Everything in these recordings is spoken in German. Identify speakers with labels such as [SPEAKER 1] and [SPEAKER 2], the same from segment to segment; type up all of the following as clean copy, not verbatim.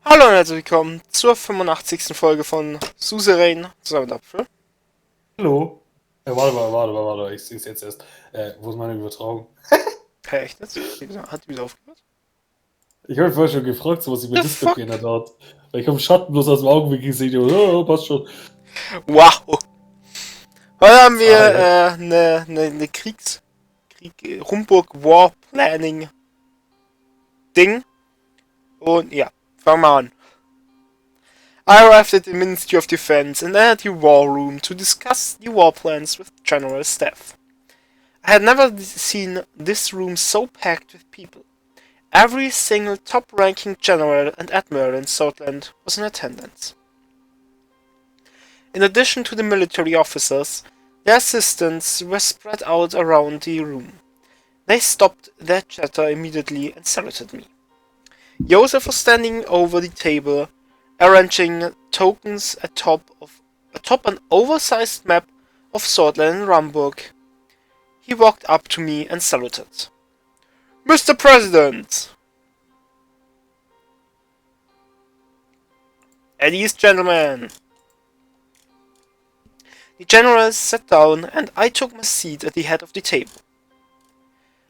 [SPEAKER 1] Hallo und herzlich willkommen zur 85. Folge von Suzerain zusammen mit Apfel.
[SPEAKER 2] Hallo. Warte. Ich sehe es jetzt erst. Wo ist meine Übertragung?
[SPEAKER 1] Hä, echt jetzt? Hat die wieder aufgehört?
[SPEAKER 2] Ich habe vorher schon gefragt, so was ich mit
[SPEAKER 1] The
[SPEAKER 2] Discord
[SPEAKER 1] fuck?
[SPEAKER 2] geändert hat. Weil ich habe Schatten bloß aus dem Augenwinkel gesehen. Oh, passt schon.
[SPEAKER 1] Wow! Heute haben wir
[SPEAKER 2] Ah,
[SPEAKER 1] eine Rumburg War Planning Ding. Und ja, fangen wir an. I arrived at the Ministry of Defense and entered the war room to discuss the war plans with general staff. I had never seen this room so packed with people. Every single top-ranking general and admiral in Southland was in attendance. In addition to the military officers, their assistants were spread out around the room. They stopped their chatter immediately and saluted me. Joseph was standing over the table, arranging tokens atop an oversized map of Southland and Rumburg. He walked up to me and saluted. Mr. President! At ease, gentlemen! The generals sat down and I took my seat at the head of the table.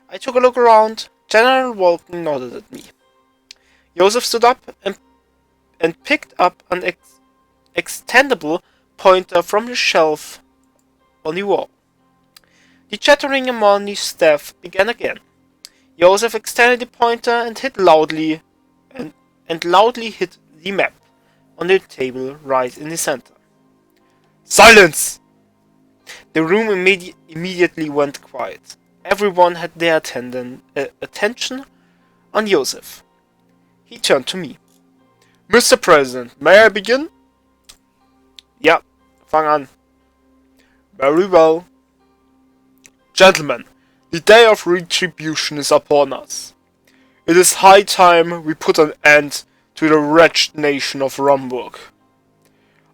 [SPEAKER 1] I took a look around. General Walton nodded at me. Joseph stood up and picked up an extendable pointer from the shelf on the wall. The chattering among the staff began again. Joseph extended the pointer and loudly hit the map on the table right in the center. Silence! The room immediately went quiet. Everyone had their attention on Joseph. He turned to me. Mr. President, may I begin? Ja, fang an. Very well. Gentlemen, the day of retribution is upon us. It is high time we put an end to the wretched nation of Rumburg.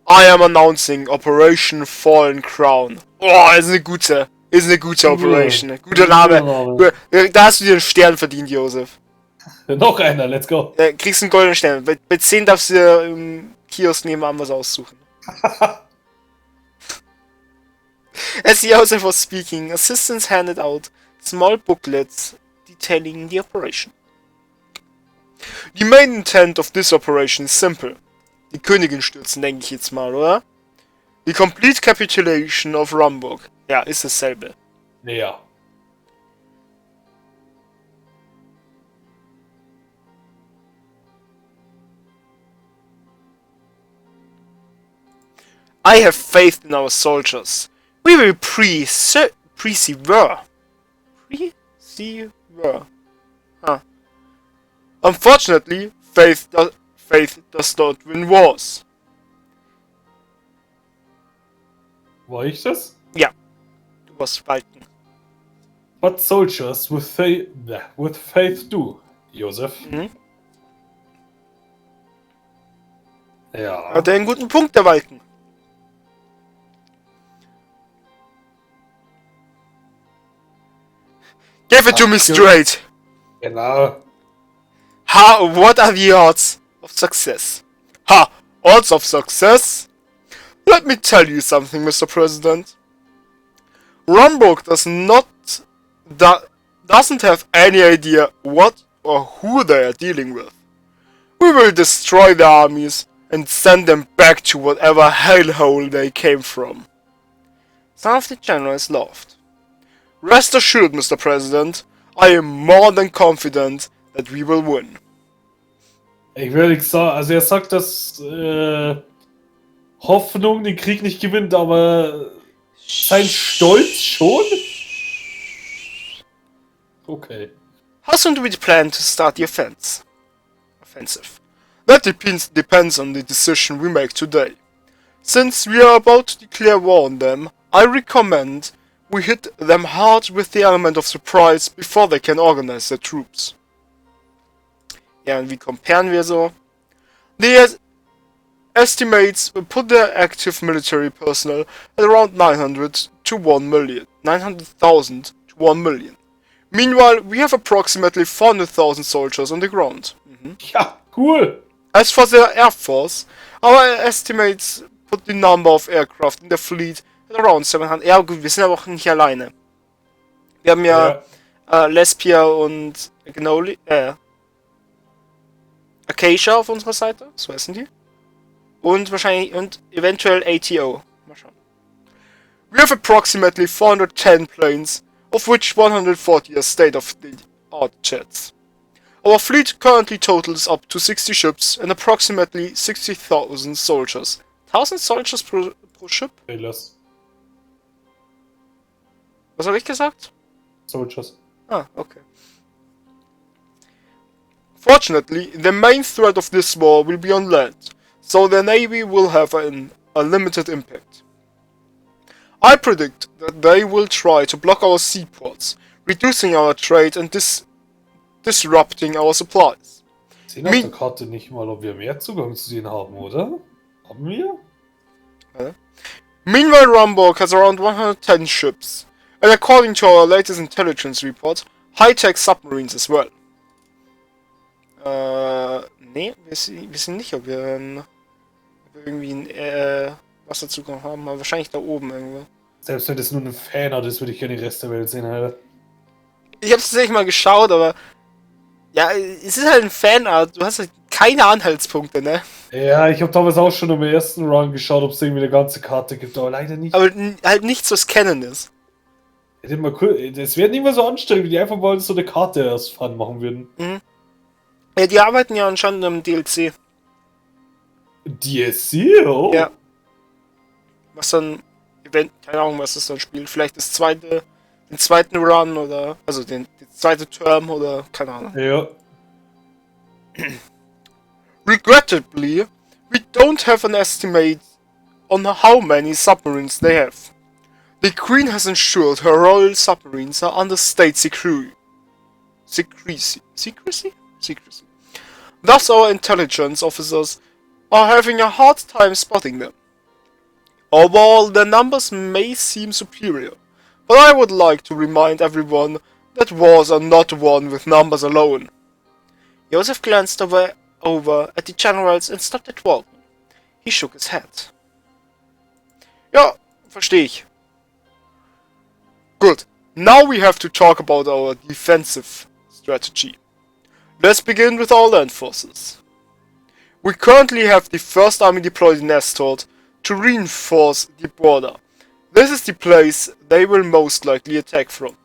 [SPEAKER 1] I am announcing Operation Fallen Crown. Oh, ist eine gute Operation. Guter Name. Da hast du dir einen Stern verdient, Joseph.
[SPEAKER 2] Noch einer, let's go.
[SPEAKER 1] Kriegst einen goldenen Stern. Bei 10 darfst du dir im Kiosk nebenan was aussuchen. As Joseph was speaking, assistants handed out small booklets detailing the operation. The main intent of this operation is simple. Die Königin stürzen, denke ich jetzt mal, oder? The complete capitulation of Rumburg. Ja, ist dasselbe.
[SPEAKER 2] Ja.
[SPEAKER 1] I have faith in our soldiers. We will persevere. Persevere. Huh. Unfortunately, faith does not win wars.
[SPEAKER 2] War ich das?
[SPEAKER 1] Ja, du warst spalten.
[SPEAKER 2] What soldiers with faith do, Joseph?
[SPEAKER 1] Mhm.
[SPEAKER 2] Ja.
[SPEAKER 1] Hat er einen guten Punkt, der Walken. Give it to me straight.
[SPEAKER 2] Genau.
[SPEAKER 1] What are the odds of success? Odds of success? Let me tell you something, Mr. President. Rumburg doesn't have any idea what or who they are dealing with. We will destroy their armies and send them back to whatever hellhole they came from. Some of the generals laughed. Rest assured, Mr. President, I am more than confident that we will win.
[SPEAKER 2] Ich will nichts sagen, also er sagt, dass Hoffnung den Krieg nicht gewinnt, aber sein Stolz schon? Okay.
[SPEAKER 1] How soon do we plan to start the offensive? That depends on the decision we make today. Since we are about to declare war on them, I recommend we hit them hard with the element of surprise before they can organize their troops. Ja, und wie comparen wir so? The estimates put their active military personnel at around 900,000 to 1 million. Meanwhile, we have approximately 400,000 soldiers on the ground.
[SPEAKER 2] Ja, cool.
[SPEAKER 1] As for the Air Force, our estimates put the number of aircraft in the fleet at around 700. Ja gut, wir sind aber auch nicht alleine. Wir haben ja, Lesbia und Gnoli, Acacia auf unserer Seite, so heißen die. Und wahrscheinlich, und eventuell ATO. Mal schauen. We have approximately 410 planes, of which 140 are state-of-the-art jets. Our fleet currently totals up to 60 ships and approximately 60,000 soldiers. 1000 soldiers pro Ship?
[SPEAKER 2] Sailors.
[SPEAKER 1] Was habe ich gesagt?
[SPEAKER 2] Soldiers.
[SPEAKER 1] Ah, okay. Fortunately, the main threat of this war will be on land, so the Navy will have a limited impact. I predict that they will try to block our seaports, reducing our trade and disrupting our supplies.
[SPEAKER 2] Sehen auf der Karte nicht mal, ob wir mehr Zugang zu denen haben, oder? Haben wir?
[SPEAKER 1] Meanwhile, Rumborg has around 110 ships, and according to our latest intelligence report, high-tech submarines as well. Nee, wir wissen nicht, ob wir irgendwie Wasserzugang haben, aber wahrscheinlich da oben irgendwo.
[SPEAKER 2] Selbst wenn das nur ein Fan hat, das würde ich gerne den Rest der Welt sehen, Alter.
[SPEAKER 1] Ich hab's tatsächlich mal geschaut, aber ja, es ist halt ein Fanart, du hast halt keine Anhaltspunkte, ne?
[SPEAKER 2] Ja, ich habe damals auch schon im ersten Run geschaut, ob es irgendwie eine ganze Karte gibt, aber leider nicht.
[SPEAKER 1] Aber halt nichts, was Canon ist.
[SPEAKER 2] Es wäre nicht mehr so anstrengend, wenn die einfach mal so eine Karte erst Fun machen würden.
[SPEAKER 1] Mhm. Ja, die arbeiten ja anscheinend am DLC.
[SPEAKER 2] DLC? Oh.
[SPEAKER 1] Ja. Was dann, keine Ahnung, was das dann spielt. Vielleicht den zweiten Run oder, also die zweite Term oder, keine Ahnung.
[SPEAKER 2] Ja.
[SPEAKER 1] Regrettably, we don't have an estimate on how many submarines they have. The Queen has ensured her royal submarines are under state secrecy. Thus our intelligence officers are having a hard time spotting them. Overall, their numbers may seem superior, but I would like to remind everyone that wars are not won with numbers alone. Joseph glanced over at the generals and stopped at Walton. He shook his head. Ja, verstehe ich. Good. Now we have to talk about our defensive strategy. Let's begin with our land forces. We currently have the 1st Army deployed in Estort to reinforce the border. This is the place they will most likely attack from.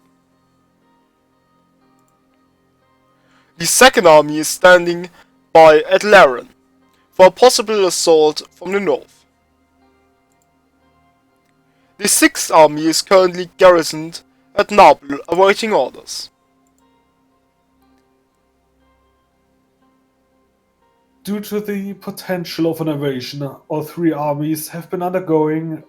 [SPEAKER 1] The 2nd Army is standing by at Laren for a possible assault from the north. The 6th Army is currently garrisoned at Nabel awaiting orders.
[SPEAKER 2] Due to the potential of an invasion, all 3 armies have been undergoing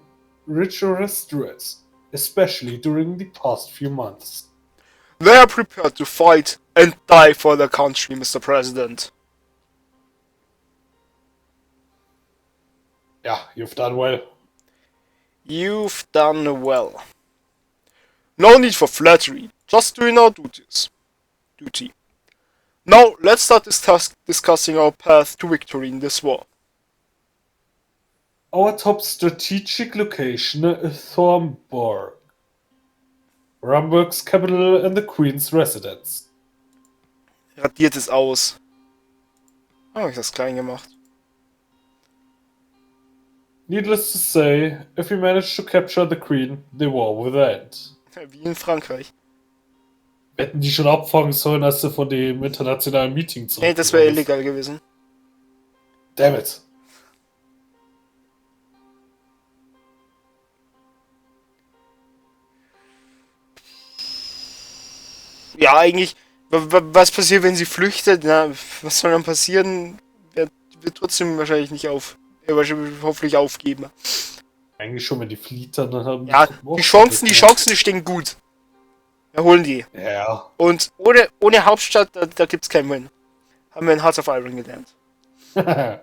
[SPEAKER 2] rigorous stress, especially during the past few months.
[SPEAKER 1] They are prepared to fight and die for their country, Mr. President.
[SPEAKER 2] Yeah, you've done well.
[SPEAKER 1] You've done well. No need for flattery, just doing our duty. Now, let's start discussing our path to victory in this war.
[SPEAKER 2] Our top strategic location is Thornborg, Rumburg's capital and the Queen's residence.
[SPEAKER 1] Radiert es aus. Oh, hab ich das klein gemacht.
[SPEAKER 2] Needless to say, if we manage to capture the Queen, the war will end.
[SPEAKER 1] Wie in Frankreich.
[SPEAKER 2] Hätten die schon abfangen sollen, als sie von dem internationalen Meeting zurück.
[SPEAKER 1] Nee, das wäre illegal gewesen.
[SPEAKER 2] Damn it.
[SPEAKER 1] Ja, eigentlich, was passiert, wenn sie flüchtet? Na, was soll dann passieren? Wird trotzdem wahrscheinlich nicht hoffentlich aufgeben.
[SPEAKER 2] Eigentlich schon, wenn die flieht, dann haben
[SPEAKER 1] ja, die Chancen stehen gut. Wir holen die.
[SPEAKER 2] Ja.
[SPEAKER 1] Und ohne Hauptstadt, da gibt's keinen Win. Haben wir in Hearts of Iron gelernt. What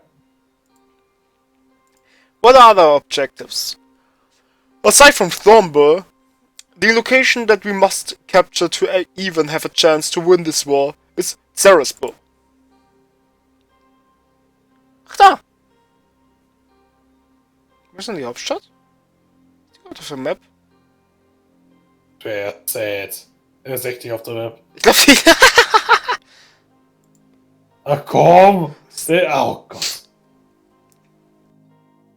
[SPEAKER 1] are other objectives? Aside from Thornburg, the location that we must capture to even have a chance to win this war is Sarasburg. Wo ist denn die Hauptstadt? Die kommt auf der Map.
[SPEAKER 2] Wer zählt? Er ist echt nicht auf der Map.
[SPEAKER 1] Ich glaube, die...
[SPEAKER 2] Ach komm! Oh Gott.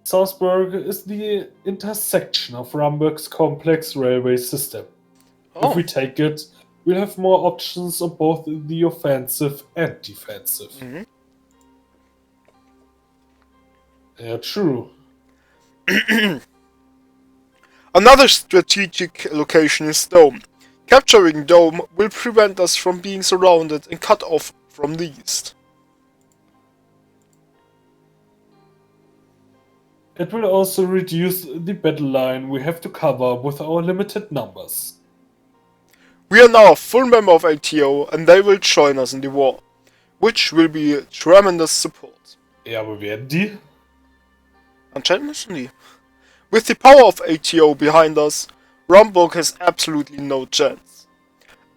[SPEAKER 2] Salzburg is the intersection of Rumburg's complex railway system.
[SPEAKER 1] Oh.
[SPEAKER 2] If we take it, we'll have more options on both the offensive and defensive.
[SPEAKER 1] Mhm.
[SPEAKER 2] Yeah, true.
[SPEAKER 1] Another strategic location is Dome. Capturing Dome will prevent us from being surrounded and cut off from the east.
[SPEAKER 2] It will also reduce the battle line we have to cover with our limited numbers.
[SPEAKER 1] We are now a full member of ATO and they will join us in the war, which will be a tremendous support.
[SPEAKER 2] Ja, aber werden die?
[SPEAKER 1] Anscheinend müssen die. With the power of ATO behind us, Rumburg has absolutely no chance.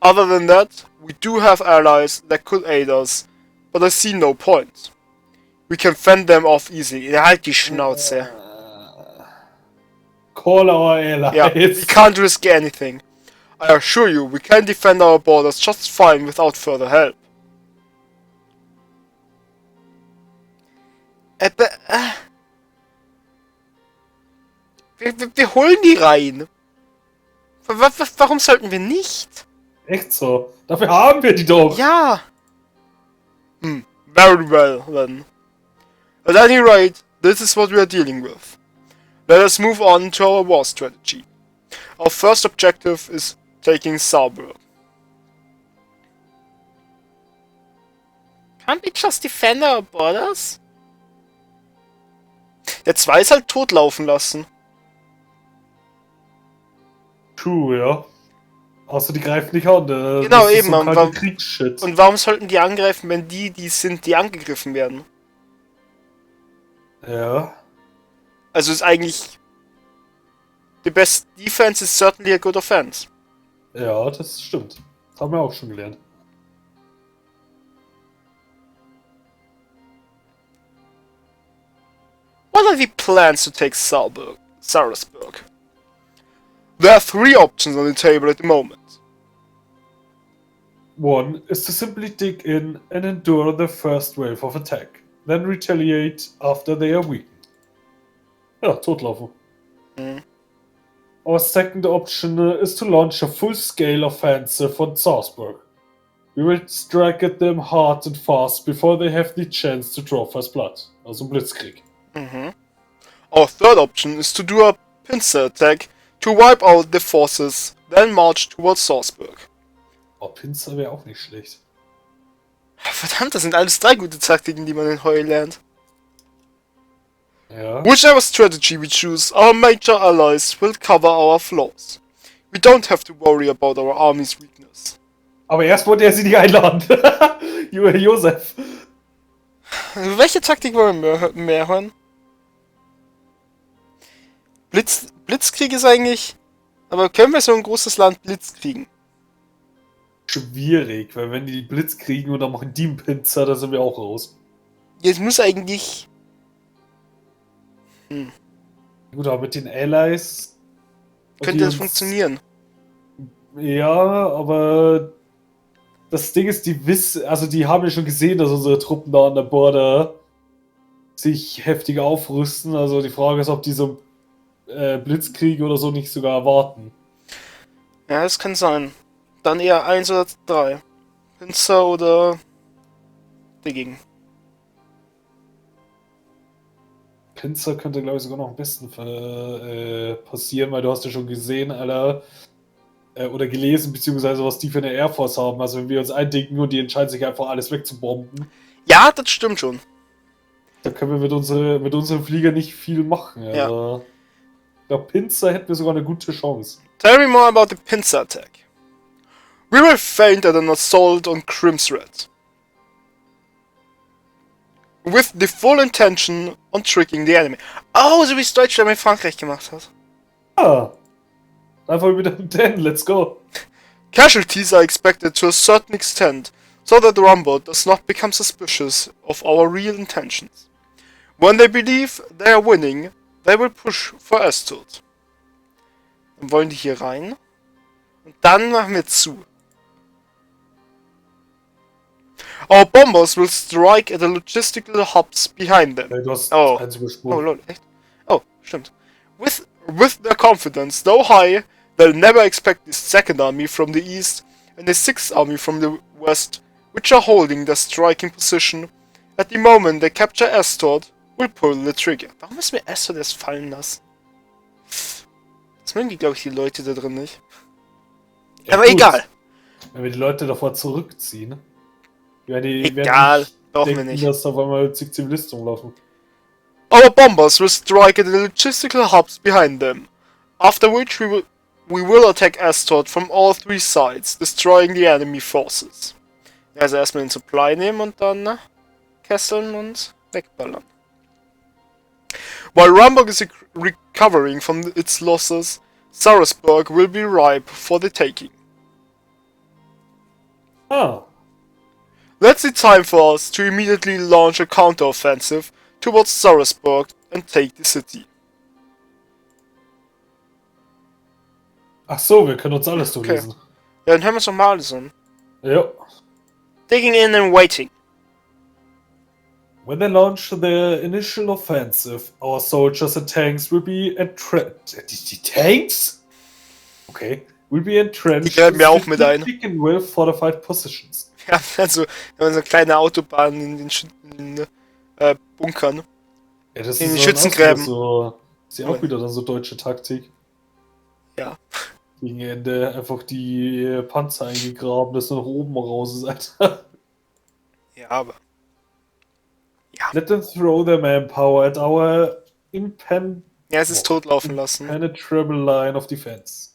[SPEAKER 1] Other than that, we do have allies that could aid us, but I see no point. We can fend them off easily. Halt die Schnauze.
[SPEAKER 2] Call our allies.
[SPEAKER 1] Yeah, we can't risk anything. I assure you, we can defend our borders just fine without further help. Wir holen die rein. Warum sollten wir nicht?
[SPEAKER 2] Echt so? Dafür haben wir die doch.
[SPEAKER 1] Ja. Very well, then. At any rate, this is what we are dealing with. Let us move on to our war strategy. Our first objective is taking Saarburg. Can't we just defend our borders? Der 2 ist halt totlaufen lassen.
[SPEAKER 2] True, ja. Außer die greifen nicht an.
[SPEAKER 1] Genau,
[SPEAKER 2] das
[SPEAKER 1] eben.
[SPEAKER 2] ist so
[SPEAKER 1] Und
[SPEAKER 2] Kriegsshit.
[SPEAKER 1] Und warum sollten die angreifen, wenn die sind, die angegriffen werden?
[SPEAKER 2] Ja.
[SPEAKER 1] Also ist eigentlich... The best defense is certainly a good offense.
[SPEAKER 2] Ja, das stimmt. Das haben wir auch schon gelernt.
[SPEAKER 1] What are the plans to take Salzburg? There are 3 options on the table at the moment.
[SPEAKER 2] One is to simply dig in and endure the first wave of attack, then retaliate after they are weakened. Ja, totlaufen. Our second option is to launch a full-scale offensive on Salzburg. We will strike at them hard and fast before they have the chance to draw first blood. Also Blitzkrieg.
[SPEAKER 1] Our third option is to do a pincer attack to wipe out the forces, then march towards Salzburg.
[SPEAKER 2] Oh, Pinzer wäre auch nicht schlecht.
[SPEAKER 1] Verdammt, das sind alles 3 gute Taktiken, die man in Heu lernt.
[SPEAKER 2] Ja.
[SPEAKER 1] Whichever strategy we choose, our major allies will cover our flaws. We don't have to worry about our army's weakness.
[SPEAKER 2] Aber erst wollte er sie nicht einladen. Josef.
[SPEAKER 1] Welche Taktik wollen wir mehr hören? Blitzkrieg ist eigentlich... Aber können wir so ein großes Land blitzkriegen?
[SPEAKER 2] Schwierig, weil wenn die Blitz kriegen und dann machen die einen Pinzer, da sind wir auch raus.
[SPEAKER 1] Jetzt muss eigentlich...
[SPEAKER 2] Gut, aber mit den Allies...
[SPEAKER 1] Könnte das funktionieren?
[SPEAKER 2] Ja, aber... Das Ding ist, die haben ja schon gesehen, dass unsere Truppen da an der Border sich heftig aufrüsten. Also die Frage ist, ob die so Blitzkrieg oder so nicht sogar erwarten.
[SPEAKER 1] Ja, das kann sein. Dann eher 1 oder 3. Pinzer oder Digging.
[SPEAKER 2] Pinzer könnte, glaube ich, sogar noch am besten passieren, weil du hast ja schon gesehen, Alter, oder gelesen, beziehungsweise was die für eine Air Force haben. Also wenn wir uns eindenken und die entscheiden sich einfach alles wegzubomben.
[SPEAKER 1] Ja, das stimmt schon.
[SPEAKER 2] Da können wir mit unseren Flieger nicht viel machen.
[SPEAKER 1] Ja.
[SPEAKER 2] Also, ich glaube, Pinzer hätten wir sogar eine gute Chance.
[SPEAKER 1] Tell me more about the pincer attack. We will feint at an assault on Crimsred, with the full intention on tricking the enemy. Oh, so wie es Deutschland mit Frankreich gemacht hat.
[SPEAKER 2] Ah, einfach wieder ein 10, let's go.
[SPEAKER 1] Casualties are expected to a certain extent, so that Rumburg does not become suspicious of our real intentions. When they believe they are winning, they will push for Estort. Dann wollen die hier rein. Und dann machen wir zu. Our bombers will strike at the logistical hubs behind them.
[SPEAKER 2] Du hast
[SPEAKER 1] Oh.
[SPEAKER 2] eins übersprungen.
[SPEAKER 1] Oh lol, echt? Oh, stimmt. With their confidence though high, they'll never expect the second army from the east and the sixth army from the west, which are holding their striking position. At the moment they capture Estort, will pull the trigger. Warum müssen wir Estort erst fallen lassen? Das mögen die, glaube ich, die Leute da drin nicht.
[SPEAKER 2] Ja,
[SPEAKER 1] aber
[SPEAKER 2] gut.
[SPEAKER 1] egal.
[SPEAKER 2] Wenn wir die Leute davor zurückziehen, werden die
[SPEAKER 1] Egal, brauchen wir
[SPEAKER 2] denken,
[SPEAKER 1] nicht.
[SPEAKER 2] dass da auf einmal zig Zivilisten rumlaufen.
[SPEAKER 1] Our bombers will strike at the logistical hubs behind them, after which we will attack Estort from all three sides, destroying the enemy forces. Ja, also erstmal den Supply nehmen und dann kesseln und wegballern. While Ramburg is recovering from its losses, Sarasburg will be ripe for the taking.
[SPEAKER 2] Ah,
[SPEAKER 1] That's the time for us to immediately launch a counteroffensive towards Sarasburg and take the city.
[SPEAKER 2] ach so, wir können uns alles durchlesen.
[SPEAKER 1] Ja, dann hören wir uns doch mal alles an.
[SPEAKER 2] Ja.
[SPEAKER 1] Digging in and waiting.
[SPEAKER 2] When they launch their initial offensive, our soldiers and tanks will be entrenched. Die Tanks? Okay. Will be entrenched
[SPEAKER 1] Die greifen mir auch mit ein.
[SPEAKER 2] in well-fortified positions.
[SPEAKER 1] Ja, also, wir haben so eine kleine Autobahn in den Bunkern.
[SPEAKER 2] Ja, das
[SPEAKER 1] In den
[SPEAKER 2] ist
[SPEAKER 1] Schützengräben.
[SPEAKER 2] Ist ja auch wieder dann so deutsche Taktik.
[SPEAKER 1] Ja.
[SPEAKER 2] Gegen Ende einfach die Panzer eingegraben, dass noch oben raus ist, Alter.
[SPEAKER 1] Ja, aber.
[SPEAKER 2] Let them throw their manpower at our
[SPEAKER 1] Ja, es ist totlaufen lassen.
[SPEAKER 2] impenetrable line of defense.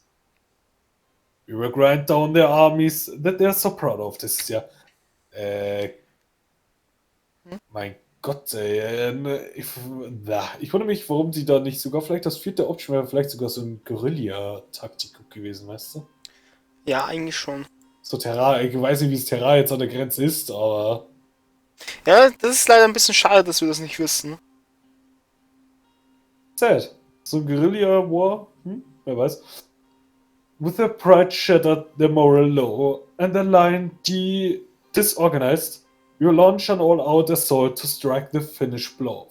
[SPEAKER 2] We will grind down their armies that they're so proud of. Das ist ja. Mein Gott, ey. Ich wundere mich, warum die da nicht sogar vielleicht das vierte Option wäre, vielleicht sogar so ein Guerilla-Taktik gewesen, weißt du?
[SPEAKER 1] Ja, eigentlich schon.
[SPEAKER 2] So Terrain, ich weiß nicht, wie es Terrain jetzt an der Grenze ist, aber.
[SPEAKER 1] Ja, das ist leider ein bisschen schade, dass wir das nicht wissen.
[SPEAKER 2] Sad. So ein Guerilla-War? Wer weiß. With their pride shattered, their moral low, and their line disorganized, you launch an all-out assault to strike the finishing blow.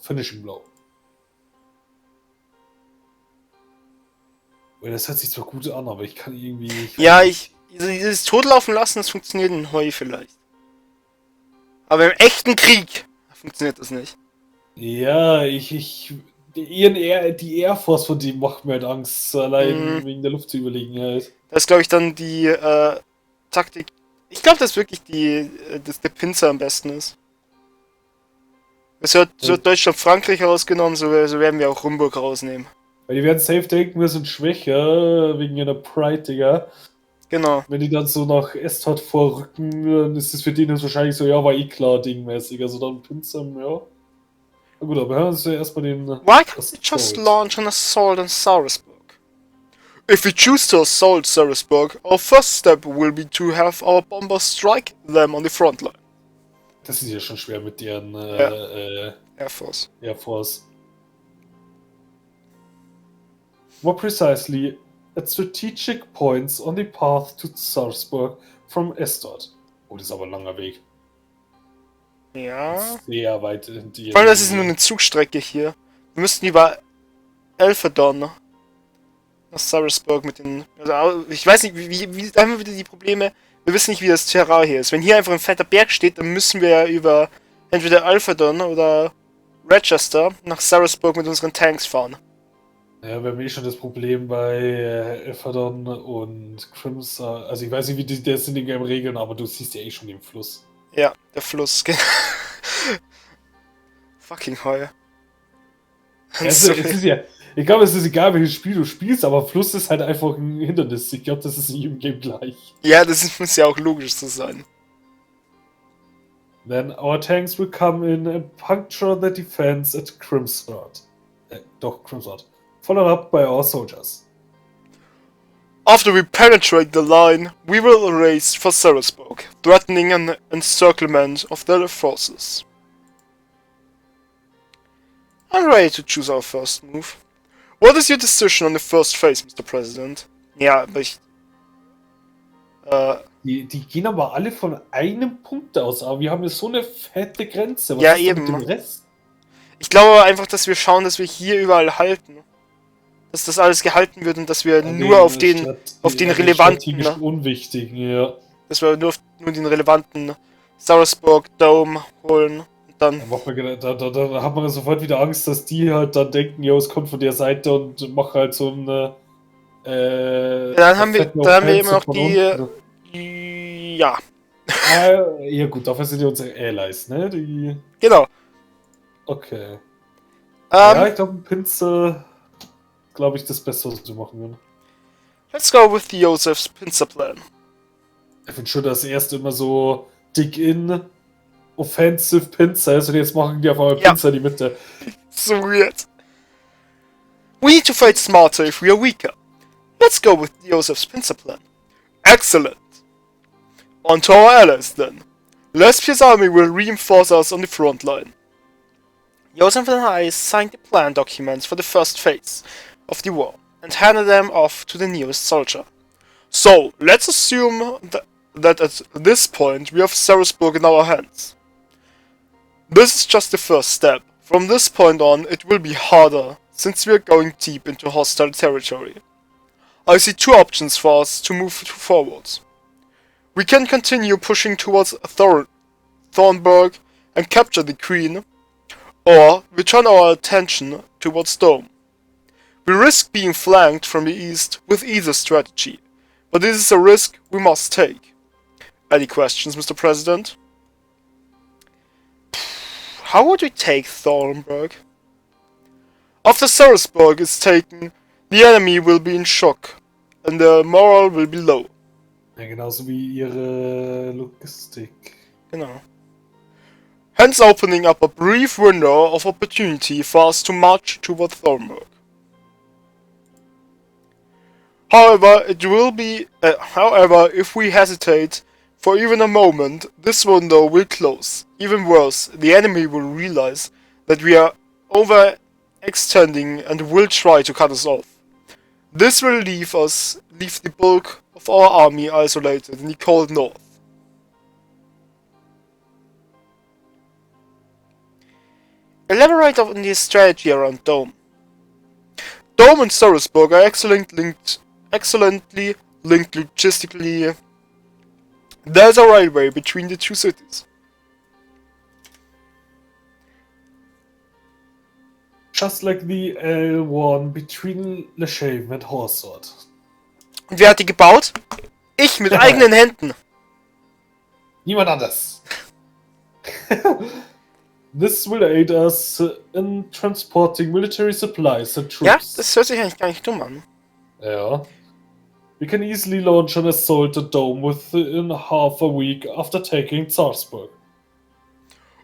[SPEAKER 2] Well, das hört sich zwar gut an, aber ich kann irgendwie...
[SPEAKER 1] Dieses Totlaufen lassen, das funktioniert in Heu vielleicht. Aber im echten Krieg funktioniert das nicht.
[SPEAKER 2] Ja, die Air Force von dem macht mir halt Angst, allein wegen der Luftüberlegenheit.
[SPEAKER 1] Das ist, glaube ich, dann die Taktik. Ich glaube, dass wirklich dass der Pinzer am besten ist. Es wird Deutschland Frankreich rausgenommen, so werden wir auch Rumburg rausnehmen.
[SPEAKER 2] Weil die werden safe denken, wir sind schwächer, wegen ihrer Pride, Digga.
[SPEAKER 1] Genau.
[SPEAKER 2] Wenn die dann so nach Estort vorrücken, dann ist es für die das wahrscheinlich so, ja, war eh klar, dingmäßig. Also dann Pinsam, ja. Na gut, aber hören wir uns ja erstmal den...
[SPEAKER 1] Why can't we just launch an assault on Sarasburg? If we choose to assault Sarasburg, our first step will be to have our bombers strike them on the front line.
[SPEAKER 2] Das ist ja schon schwer mit deren
[SPEAKER 1] Air Force.
[SPEAKER 2] Air Force. More precisely, at strategic points on the path to Sarasburg from Estort. Oh, das ist aber ein langer Weg.
[SPEAKER 1] Ja.
[SPEAKER 2] Sehr weit in die...
[SPEAKER 1] Vor allem, das ist nur eine Zugstrecke hier. Wir müssten über Elferdon nach Sarasburg mit den... Also, ich weiß nicht, wie haben wir wieder die Probleme? Wir wissen nicht, wie das Terrain hier ist. Wenn hier einfach ein fetter Berg steht, dann müssen wir ja über entweder Elferdon oder Rochester nach Sarasburg mit unseren Tanks fahren.
[SPEAKER 2] Ja, wir haben eh schon das Problem bei Elferdon und Crimson. Also ich weiß nicht, wie die das in den Game regeln, aber du siehst ja eh schon den Fluss.
[SPEAKER 1] Ja, der Fluss. Fucking Heu.
[SPEAKER 2] Also, es ist ja, ich glaube, es ist egal, welches Spiel du spielst, aber Fluss ist halt einfach ein Hindernis. Ich glaube, das ist in jedem Game gleich.
[SPEAKER 1] Ja, muss ja auch logisch so sein.
[SPEAKER 2] Then our tanks will come in and puncture the defense at Crimson. Crimson. Followed up by our soldiers.
[SPEAKER 1] After we penetrate the line, we will race for Sarasburg, threatening an encirclement of their forces. I'm ready to choose our first move. What is your decision on the first phase, Mr. President? Ja, aber ich...
[SPEAKER 2] Die gehen aber alle von einem Punkt aus, aber wir haben ja so eine fette Grenze. Was
[SPEAKER 1] Ja,
[SPEAKER 2] ist denn
[SPEAKER 1] eben.
[SPEAKER 2] mit dem Rest?
[SPEAKER 1] Ich glaube aber einfach, dass wir schauen, dass wir hier überall halten. Dass das alles gehalten wird und dass wir nur auf den relevanten...
[SPEAKER 2] Strategisch unwichtig, ja.
[SPEAKER 1] Dass wir nur den relevanten Sarasburg Dome holen und dann...
[SPEAKER 2] Da hat man sofort wieder Angst, dass die halt dann denken, ja, es kommt von der Seite und machen halt so eine...
[SPEAKER 1] dann haben wir eben noch ja.
[SPEAKER 2] Ja gut, dafür sind ja unsere Allies, ne? Die...
[SPEAKER 1] Genau.
[SPEAKER 2] Okay. Ja, ich glaube, ein Pinsel, glaube ich, das Beste, was wir machen würden.
[SPEAKER 1] Let's go with Joseph's Pincer Plan.
[SPEAKER 2] Ich finde schon, dass erst immer so Dig-In, Offensive Pincer ist und jetzt machen die auf einmal Pincer in die Mitte.
[SPEAKER 1] So weird. We need to fight smarter if we are weaker. Let's go with Joseph's Pincer Plan. Excellent. On to our allies then. Lespia's army will reinforce us on the front line. Joseph and I signed the plan documents for the first phase of the war and handed them off to the nearest soldier. So, let's assume that at this point we have Sarasburg in our hands. This is just the first step. From this point on, it will be harder, since we are going deep into hostile territory. I see two options for us to move forward. We can continue pushing towards Thornburg and capture the Queen, or we turn our attention towards Dome. We risk being flanked from the east with either strategy, but this is a risk we must take. Any questions, Mr. President? How would we take Thornburg? After Sarasburg is taken, the enemy will be in shock, and their morale will be low.
[SPEAKER 2] Ja, genauso wie ihre Logistik.
[SPEAKER 1] Genau. Hence opening up a brief window of opportunity for us to march toward Thornburg. However, if we hesitate for even a moment, this window will close. Even worse, the enemy will realize that we are overextending and will try to cut us off. This will leave the bulk of our army isolated in the cold north. Elaborate on the strategy around Dome. Dome and Sarasburg are excellently linked logistically. There's a railway between the two cities.
[SPEAKER 2] Just like the L1 between Leshaven and Horsford.
[SPEAKER 1] Und wer hat die gebaut? Ich mit eigenen Händen.
[SPEAKER 2] Niemand anders. This will aid us in transporting military supplies and troops.
[SPEAKER 1] Ja, das hört sich eigentlich gar nicht dumm an.
[SPEAKER 2] Ja. We can easily launch an assault at Dome within half a week after taking Salzburg.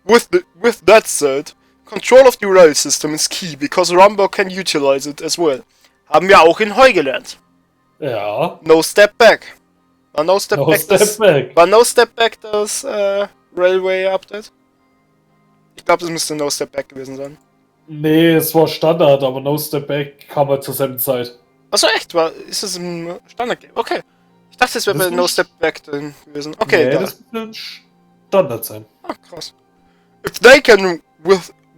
[SPEAKER 1] With that said, control of the rail system is key because Rumburg can utilize it as well. Haben wir auch in Heu gelernt.
[SPEAKER 2] Ja.
[SPEAKER 1] No step back. War No Step Back das Railway Update? Ich glaube, das müsste No Step Back gewesen sein.
[SPEAKER 2] Nee, es war Standard, aber No Step Back kam halt zur selben Zeit.
[SPEAKER 1] Achso, echt? Ist es im Standard-Game? Okay. Ich dachte, es wäre bei No Step Back drin gewesen. Okay,
[SPEAKER 2] nee, das wird ein Standard sein.
[SPEAKER 1] Ah, krass. If they can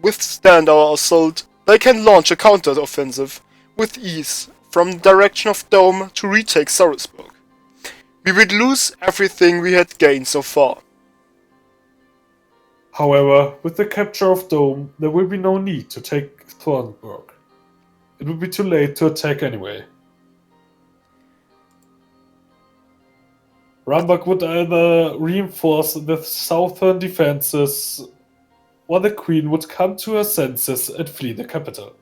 [SPEAKER 1] withstand our assault, they can launch a counter-offensive with ease from the direction of Dome to retake Sarasburg. We would lose everything we had gained so far.
[SPEAKER 2] However, with the capture of Dome, there will be no need to take Thornburg. It will be too late to attack anyway. Rumburg would either reinforce the southern defenses, or the Queen would come to her senses and flee the capital.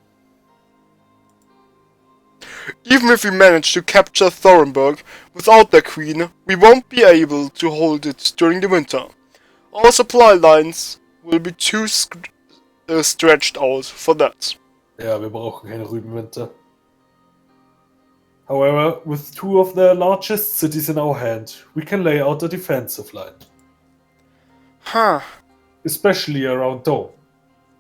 [SPEAKER 1] Even if we manage to capture Thornburg without the Queen, we won't be able to hold it during the winter. Our supply lines will be too stretched out for that.
[SPEAKER 2] Ja, wir brauchen keine Rübenwinter. However, with two of the largest cities in our hand, we can lay out a defensive line.
[SPEAKER 1] Huh.
[SPEAKER 2] Especially around Dome.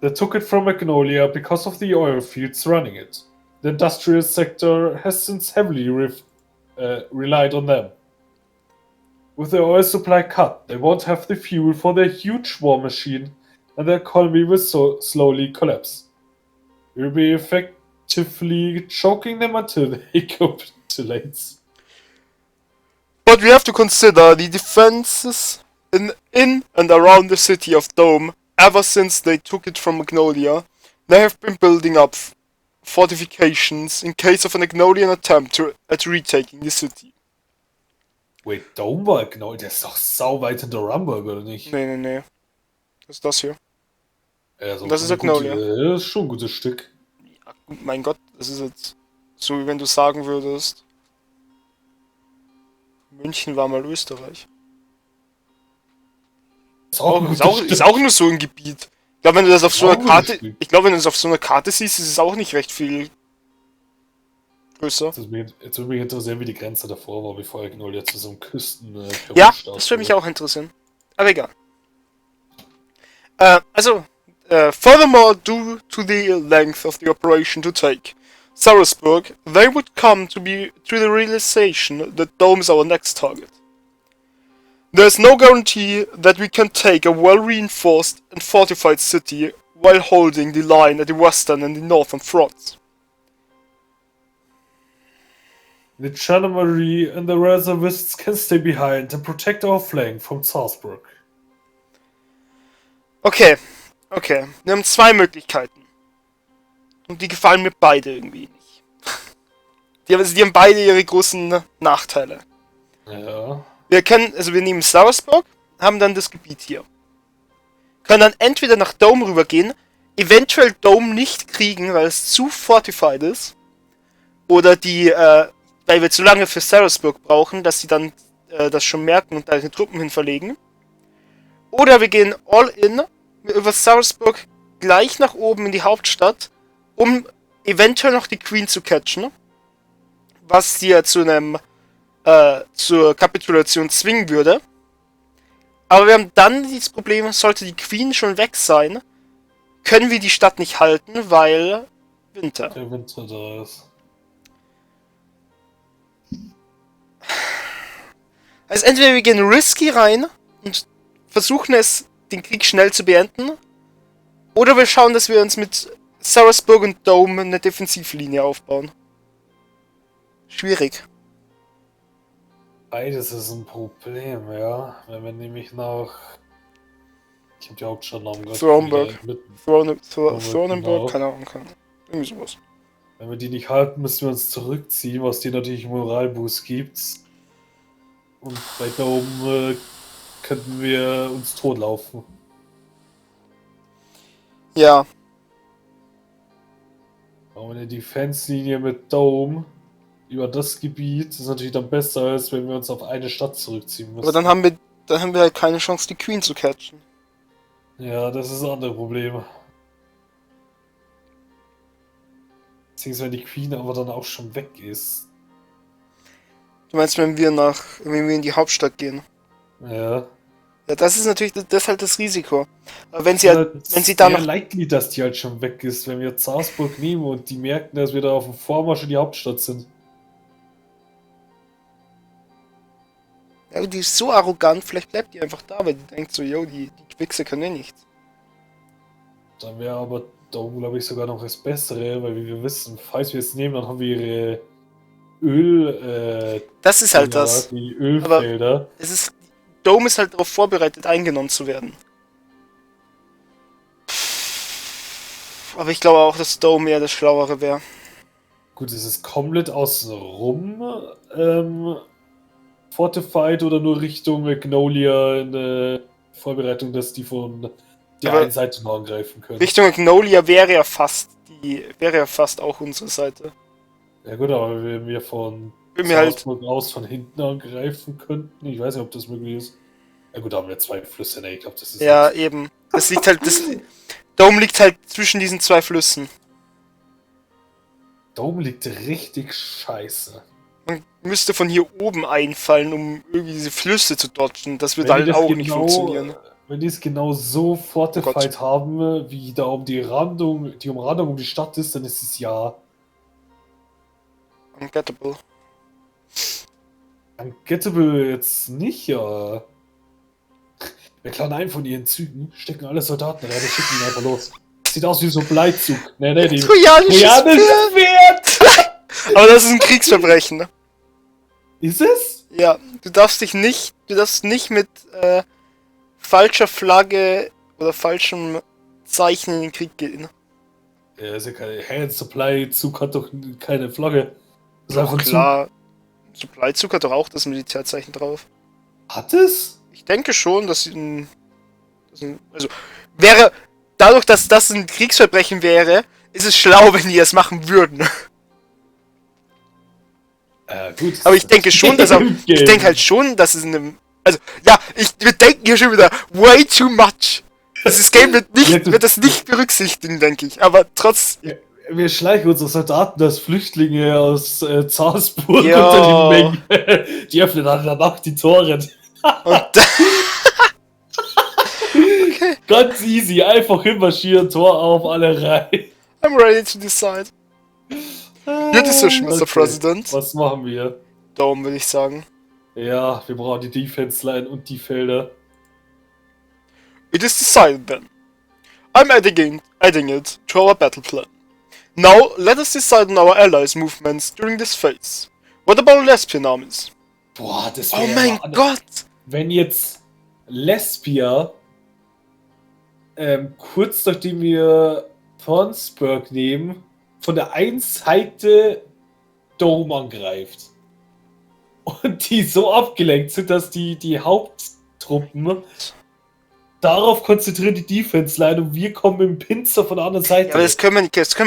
[SPEAKER 2] They took it from Magnolia because of the oil fields running it. the industrial sector has since heavily relied on them. With their oil supply cut, they won't have the fuel for their huge war machine, and the economy will slowly collapse. We'll be effectively choking them until they capitulate.
[SPEAKER 1] But we have to consider the defenses in and around the city of Dome. Ever since they took it from Magnolia, they have been building up fortifications in case of an Magnolian attempt at retaking the city.
[SPEAKER 2] Wait, Dome war genau, der ist doch sau weit hinter Rumburg, oder nicht?
[SPEAKER 1] Nee. Was ist das hier?
[SPEAKER 2] Ja, so
[SPEAKER 1] Das ist Magnolia.
[SPEAKER 2] Das ist schon ein gutes Stück.
[SPEAKER 1] Ja, mein Gott, das ist jetzt so, wie wenn du sagen würdest, München war mal Österreich. Ist auch nur so ein Gebiet. Ich glaube, wenn du das auf so einer Karte, wenn du das auf so einer Karte siehst, ist es auch nicht recht viel größer.
[SPEAKER 2] Jetzt würde mich interessieren, wie die Grenze davor war, bevor Magnolia zu so einem Küsten.
[SPEAKER 1] Ja, das würde mich auch interessieren. Aber egal. Furthermore, due to the length of the operation to take Sarasburg, they would come to the realization that Dome is our next target. There is no guarantee that we can take a well-reinforced and fortified city while holding the line at the western and the northern fronts.
[SPEAKER 2] The Gendarmerie and the reservists can stay behind and protect our flank from Salzburg.
[SPEAKER 1] Okay. Wir haben zwei Möglichkeiten. Und die gefallen mir beide irgendwie nicht. Die haben beide ihre großen Nachteile.
[SPEAKER 2] Ja.
[SPEAKER 1] Wir nehmen Sarasburg, haben dann das Gebiet hier. Können dann entweder nach Dome rübergehen, eventuell Dome nicht kriegen, weil es zu fortified ist. Oder weil wir zu lange für Sarasburg brauchen, dass sie dann das schon merken und da ihre Truppen hin verlegen. Oder wir gehen all in über Sarasburg gleich nach oben in die Hauptstadt, um eventuell noch die Queen zu catchen. Was sie ja zur Kapitulation zwingen würde. Aber wir haben dann das Problem, sollte die Queen schon weg sein, können wir die Stadt nicht halten, weil Winter.
[SPEAKER 2] Der Winter da ist.
[SPEAKER 1] Also entweder wir gehen risky rein und versuchen es, den Krieg schnell zu beenden, oder wir schauen, dass wir uns mit Sarasburg und Dome eine Defensivlinie aufbauen. Schwierig.
[SPEAKER 2] Beides ist ein Problem, ja. Wenn wir nämlich nach... Ich hab die Hauptstadtnamen gerade...
[SPEAKER 1] Thronenberg, keine Ahnung. Irgendwie sowas.
[SPEAKER 2] Wenn wir die nicht halten, müssen wir uns zurückziehen, was dir natürlich Moralboost gibt. Und bei Dome könnten wir uns totlaufen.
[SPEAKER 1] Ja.
[SPEAKER 2] Aber eine Defense-Linie mit Dome über das Gebiet ist natürlich dann besser, als wenn wir uns auf eine Stadt zurückziehen müssen.
[SPEAKER 1] Aber dann haben wir halt keine Chance, die Queen zu catchen.
[SPEAKER 2] Ja, das ist ein anderes Problem. Beziehungsweise wenn die Queen aber dann auch schon weg ist.
[SPEAKER 1] Du meinst, wenn wir in die Hauptstadt gehen?
[SPEAKER 2] Ja.
[SPEAKER 1] Ja, das ist natürlich, das ist halt das Risiko. Aber wenn sie da noch...
[SPEAKER 2] likely, dass die halt schon weg ist, wenn wir Salzburg nehmen und die merken, dass wir da auf dem Vormarsch in die Hauptstadt sind.
[SPEAKER 1] Ja, aber die ist so arrogant, vielleicht bleibt die einfach da, weil die denkt so, yo, die Wichse können ja nichts.
[SPEAKER 2] Dann wäre aber Dome, glaube ich, sogar noch das Bessere, weil wie wir wissen, falls wir es nehmen, dann haben wir ihre
[SPEAKER 1] das ist halt das.
[SPEAKER 2] Die Ölfelder.
[SPEAKER 1] Aber Dome ist halt darauf vorbereitet, eingenommen zu werden. Aber ich glaube auch, dass Dome eher das Schlauere wäre.
[SPEAKER 2] Gut, ist es komplett außenrum fortified oder nur Richtung Magnolia in der Vorbereitung, dass die von der einen Seite noch angreifen können?
[SPEAKER 1] Richtung Magnolia wäre ja fast auch unsere Seite.
[SPEAKER 2] Ja gut, aber wenn wir von
[SPEAKER 1] Salzburg
[SPEAKER 2] aus von hinten angreifen könnten, ich weiß nicht, ob das möglich ist. Ja gut, da haben wir zwei Flüsse, ne? Ich glaube, das ist...
[SPEAKER 1] Ja, eben. Das liegt halt... Dome liegt halt zwischen diesen zwei Flüssen.
[SPEAKER 2] Dome liegt richtig scheiße.
[SPEAKER 1] Man müsste von hier oben einfallen, um irgendwie diese Flüsse zu dodgen. Das wird halt auch nicht funktionieren.
[SPEAKER 2] Wenn die es genau so fortified haben, wie da die Umrandung um die Stadt ist, dann ist es ja
[SPEAKER 1] Ungettable.
[SPEAKER 2] Ungettable jetzt nicht, ja. Wir klauen einen von ihren Zügen, stecken alle Soldaten rein und schicken ihn einfach los. Sieht aus wie so ein Bleizug. Nee, die
[SPEAKER 1] Trojanisches Pferd! Aber das ist ein Kriegsverbrechen, ne?
[SPEAKER 2] Ist es?
[SPEAKER 1] Ja, du darfst nicht mit falscher Flagge oder falschem Zeichen in den Krieg gehen.
[SPEAKER 2] Ja, ist ja keine Supply-Zug, hat doch keine Flagge. Das ist
[SPEAKER 1] Doch,
[SPEAKER 2] einfach
[SPEAKER 1] klar. Supply-Zug hat doch auch das Militärzeichen drauf.
[SPEAKER 2] Hat es?
[SPEAKER 1] Ich denke schon, also, wäre, dadurch, dass das ein Kriegsverbrechen wäre, ist es schlau, wenn die das machen würden.
[SPEAKER 2] Gut.
[SPEAKER 1] Aber ich denke schon, dass ich denke halt schon, dass es in einem, also, ja, wir denken hier schon wieder way too much. Dieses Game wird das nicht berücksichtigen, denke ich, aber trotz...
[SPEAKER 2] Ja, wir schleichen unsere Soldaten als Flüchtlinge aus Zarsburg
[SPEAKER 1] Ja.
[SPEAKER 2] unter die Menge. Die öffnen dann danach die Tore.
[SPEAKER 1] Und okay.
[SPEAKER 2] Ganz easy, einfach hinmarschieren, Tor auf, alle rein.
[SPEAKER 1] I'm ready to decide. Your decision, Mr. President.
[SPEAKER 2] Was machen wir?
[SPEAKER 1] Dome, würde ich sagen.
[SPEAKER 2] Ja, wir brauchen die Defense-Line und die Felder.
[SPEAKER 1] It is decided then. I'm adding it to our battle plan. Now, let us decide on our allies' movements during this phase. What about lesbian armies?
[SPEAKER 2] Boah, das
[SPEAKER 1] Oh
[SPEAKER 2] wäre
[SPEAKER 1] mein Gott!
[SPEAKER 2] Wenn jetzt Lesbia kurz nachdem wir Thornsburg nehmen, von der einen Seite Dome angreift und die so abgelenkt sind, dass die Haupttruppen darauf konzentrieren, die Defense-Line, und wir kommen mit dem Pinzer von der anderen Seite.
[SPEAKER 1] Ja, aber das können wir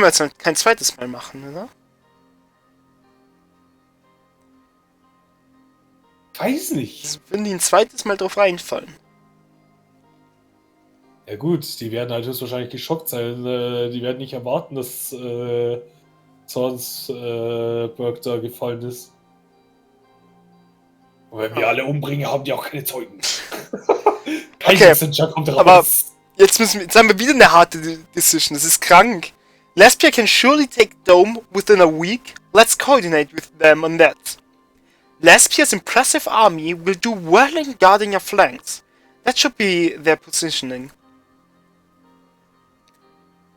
[SPEAKER 1] jetzt kein zweites Mal machen, oder?
[SPEAKER 2] Weiß nicht.
[SPEAKER 1] Das würden die ein zweites Mal drauf reinfallen.
[SPEAKER 2] Ja gut, die werden halt höchstwahrscheinlich geschockt sein. Die werden nicht erwarten, dass Zornsburg da gefallen ist. Und wenn wir alle umbringen, haben die auch keine Zeugen. Kein
[SPEAKER 1] Okay,
[SPEAKER 2] Messenger kommt raus.
[SPEAKER 1] aber jetzt haben wir wieder eine harte Decision. Das ist krank. Lesbia can surely take Dome within a week. Let's coordinate with them on that. Lesbia's impressive army will do well in guarding your flanks. That should be their positioning.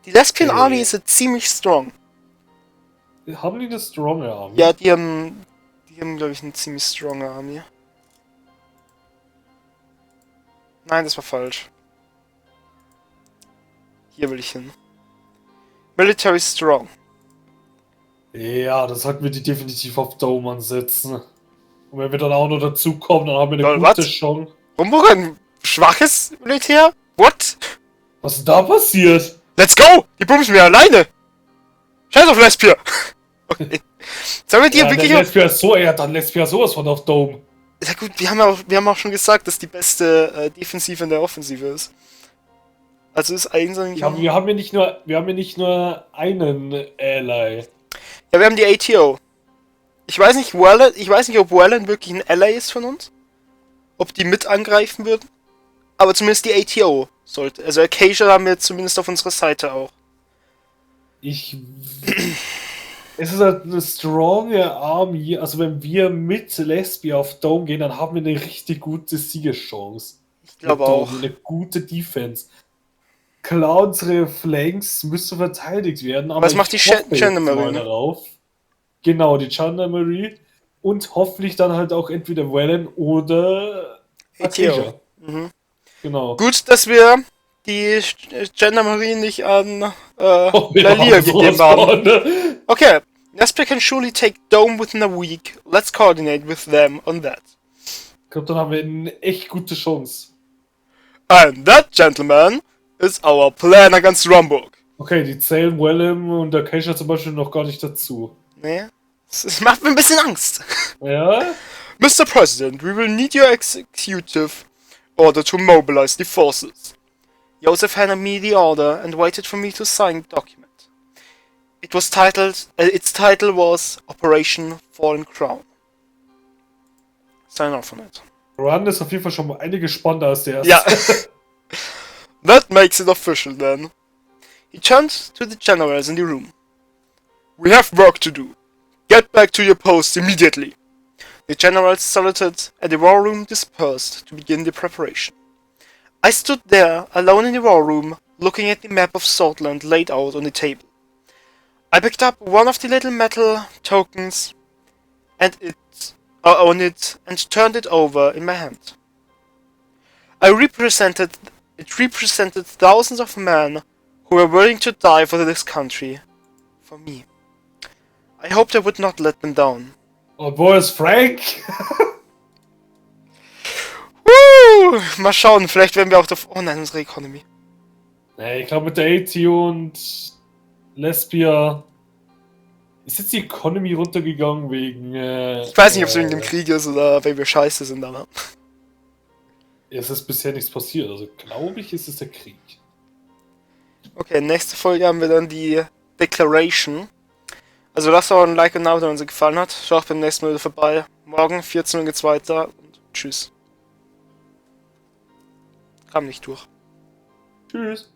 [SPEAKER 1] Die Lesbian Army ist ziemlich strong.
[SPEAKER 2] Haben die eine stronge Army?
[SPEAKER 1] Ja, die haben glaube ich eine ziemlich stronge Army. Nein, das war falsch. Hier will ich hin. Military strong.
[SPEAKER 2] Ja, das sollten wir die definitiv auf Dome ansetzen. Und wenn wir dann auch noch dazu kommen, dann haben wir eine gute Chance.
[SPEAKER 1] Rumburg ein schwaches Militär? What?
[SPEAKER 2] Was ist da passiert?
[SPEAKER 1] Let's go! Die bumsen wir alleine! Scheiß auf Lesbia! Okay. Sollen wir die wirklich...
[SPEAKER 2] Dann Lesbia sowas von auf Dome.
[SPEAKER 1] Ja gut, wir haben auch schon gesagt, dass die beste Defensive in der Offensive ist. Also ist eigentlich...
[SPEAKER 2] Ja, wir haben ja nicht nur einen Ally.
[SPEAKER 1] Ja, wir haben die ATO. Ich weiß nicht, ob Welland wirklich ein Ally ist von uns. Ob die mit angreifen würden. Aber zumindest die ATO sollte. Also Acacia haben wir zumindest auf unserer Seite auch.
[SPEAKER 2] Es ist halt eine stronge Army. Also wenn wir mit Lesbia auf Dome gehen, dann haben wir eine richtig gute Siegeschance.
[SPEAKER 1] Ich glaube auch.
[SPEAKER 2] Eine gute Defense. Klar, unsere Flanks müssen verteidigt werden. Aber
[SPEAKER 1] was macht die Gendarmerie
[SPEAKER 2] darauf? Genau, die Gendarmerie. Und hoffentlich dann halt auch entweder Welland oder
[SPEAKER 1] ATO. Mhm.
[SPEAKER 2] Genau.
[SPEAKER 1] Gut, dass wir die Gendarmerie nicht an Lalia gegeben haben. Okay. Lesbia can surely take Dome within a week. Let's coordinate with them on that.
[SPEAKER 2] Ich glaube, dann haben wir eine echt gute Chance.
[SPEAKER 1] And that, gentlemen, is our plan against Rumburg.
[SPEAKER 2] Okay, die zählen Welchem und Acacia zum Beispiel noch gar nicht dazu.
[SPEAKER 1] Nee, das macht mir ein bisschen Angst.
[SPEAKER 2] Ja?
[SPEAKER 1] Mr. President, we will need your executive order to mobilize the forces. Joseph handed me the order and waited for me to sign the document. Its title was Operation Fallen Crown. Sign off on it.
[SPEAKER 2] Run ist auf jeden Fall schon mal einiges spannender als der erste.
[SPEAKER 1] Ja. That makes it official then. He turned to the generals in the room. We have work to do. Get back to your posts immediately! The generals saluted and the war room dispersed to begin the preparation. I stood there, alone in the war room, looking at the map of Swordland laid out on the table. I picked up one of the little metal tokens and on it and turned it over in my hand. It represented thousands of men who were willing to die for this country, for me. I hoped I would not let them down.
[SPEAKER 2] Und wo ist Frank?
[SPEAKER 1] Woo! Mal schauen, vielleicht werden wir auch auf... Oh nein, unsere Economy.
[SPEAKER 2] Nee, ich glaube mit der AT und Lesbia ist jetzt die Economy runtergegangen wegen...
[SPEAKER 1] ich weiß nicht, ob es wegen dem Krieg ist oder weil wir scheiße sind, aber...
[SPEAKER 2] Es ist bisher nichts passiert, also glaube ich, ist es der Krieg.
[SPEAKER 1] Okay, nächste Folge haben wir dann die Declaration. Also lasst auch ein Like und ein Abo, wenn es euch gefallen hat. Schaut beim nächsten Mal wieder vorbei. Morgen 14 Uhr geht's weiter und tschüss. Kam nicht durch.
[SPEAKER 2] Tschüss.